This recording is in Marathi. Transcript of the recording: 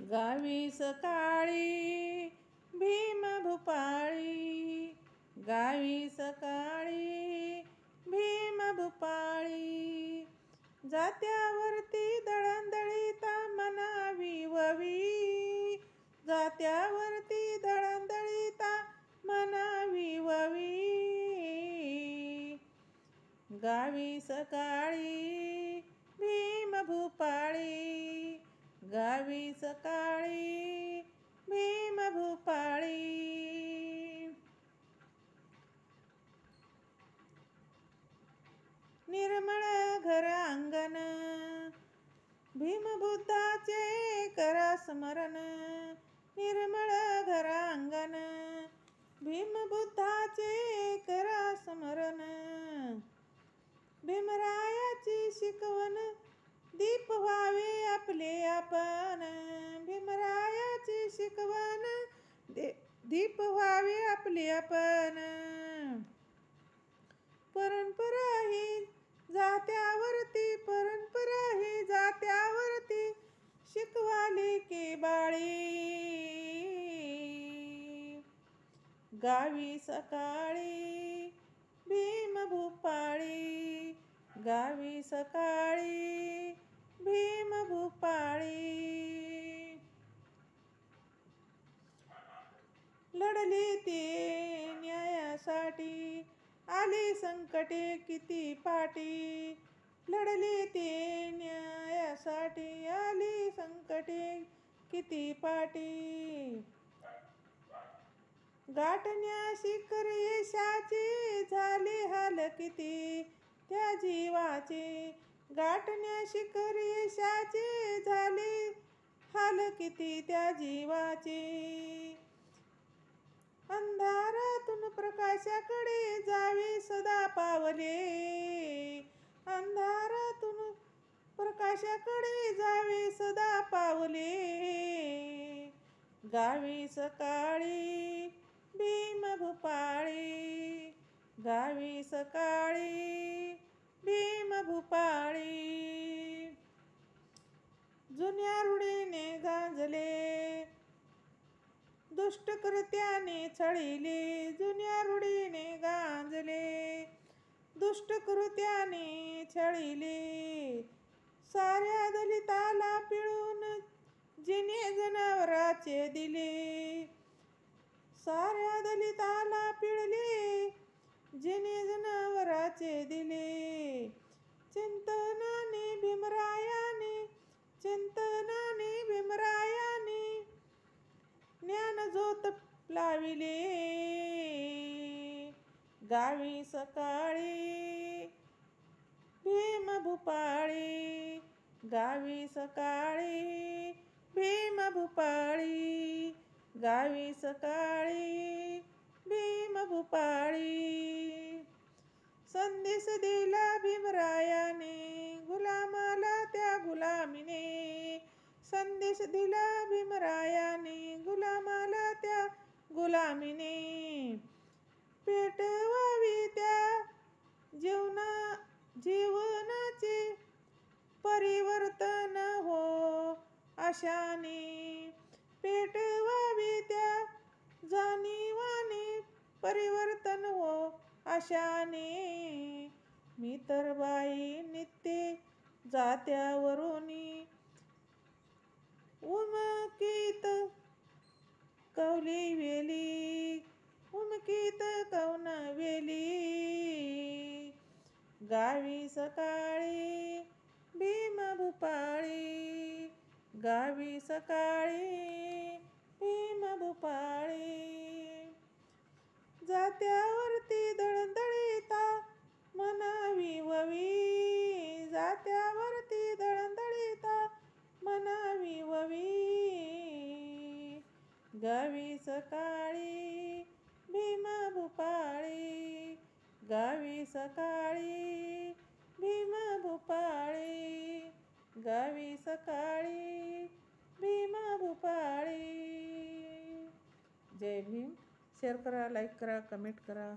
गावी सकाळी भीम भूपाळी, गावी सकाळी भीम भूपाळी. जात्यावरती दळंदळीता मनावी ववी, जात्यावरती दळंदळीता मनावी ववी. गावी सकाळी भीम भूपाळी, गावी सकाळी भीम भूपाळी. निर्मळ घर अंगण भीमबुद्धाचे करा स्मरण, निर्मळ घर अंगण भीमबुद्धाचे करा स्मरण. भीमरायाची शिकवण दीप व्हावे आपले आपण, भीमरायाची शिकवण दीप व्हावे आपले आपण. परंपरा ही जात्यावरती, परंपरा ही जात्यावरती शिकवाली के बाळी. गावी सकाळी भीम भूपाळी, गावी सकाळी भीम भूपाळी. लढली ते न्यायासाठी आली संकटे किती पाटी, लढली ते न्यायासाठी आली संकटे किती पाटी. गाठण्या शिखर यशाचे झाले हाल किती त्या जीवाचे, गाठण्या शिखर यशाचे झाले हाल किती त्या जीवाचे. अंधारातून प्रकाशाकडे जावे सदा पावले, अंधारातून प्रकाशाकडे जावे सदा पावले. गावी सकाळी भीम भूपाळी, गावी सकाळी भीम भूपाळी. जुन्या रूढीने गांजले दुष्टकृत्याने छळिले, जुन्या रूढीने गांजले दुष्टकृत्याने छळिले. साऱ्या दलिताला पिळून जिने जनावराचे दिले, साऱ्या दलिताला पिळले जिने जनावराचे दिले. चिंतनाने भीमरायाने, चिंतनाने भीमरायाने ज्ञानज्योत लाविले. गावी सकाळी भीम भूपाळी, गावी सकाळी भीम भूपाळी, गावी सकाळी भीम भूपाळी. संदेश दिला भीमरायाने गुलामाला त्या गुलामीने, संदेश दिला भीमरायाने गुलामाला त्या गुलामीने. पेटवावी त्या जीवनाचे परिवर्तन हो आशाने, पेटवावी त्या जाणीवाने परिवर्तन हो आशाने. मी तर बाई नित्य जात्यावरुनी उमकीत कवली वेली, उमकीत कौन वेली. गावी सकाळी भीम भूपाळी, गावी सकाळी भीम भूपाळी. जात्यावरती दळंदळीता मनावी ववी, जात्यावरती दळंदळीता मनावी ववी. गावी सकाळी भीम भूपाळी, गावी सकाळी भीम भूपाळी, गावी सकाळी भीम भूपाळी. जय भीम. शेअर करा, लाईक करा, कमेंट करा.